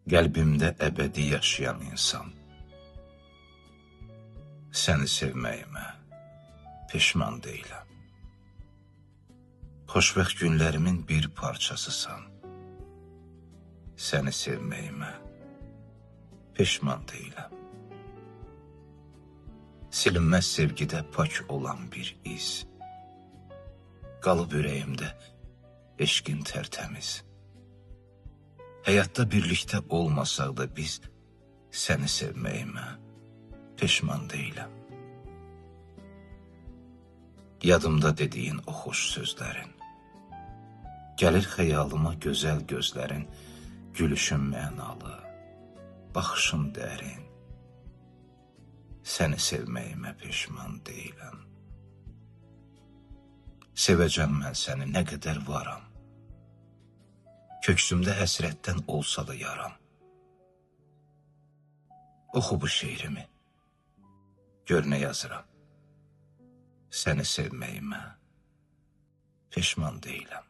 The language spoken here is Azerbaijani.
Qəlbimdə əbədi yaşayan insan. Səni sevməyimə peşman deyiləm. Xoşbəxt günlərimin bir parçasısan. Səni sevməyimə peşman deyiləm. Silinməz sevgidə pak olan bir iz. Qalıb ürəyimdə eşqin tərtəmiz. Həyatda birlikdə olmasaq da biz, səni sevməyimə peşman deyiləm. Yadımda dediyin o xoş sözlərin, gəlir xəyalıma gözəl gözlərin, gülüşün mənalı, baxışın dərin. Səni sevməyimə peşman deyiləm. Sevəcəm mən səni nə qədər varam. Köksümdə həsrətdən olsa da yaram. Oxu bu şeirimi, gör nə yazıram. Səni sevməyimə peşman deyiləm.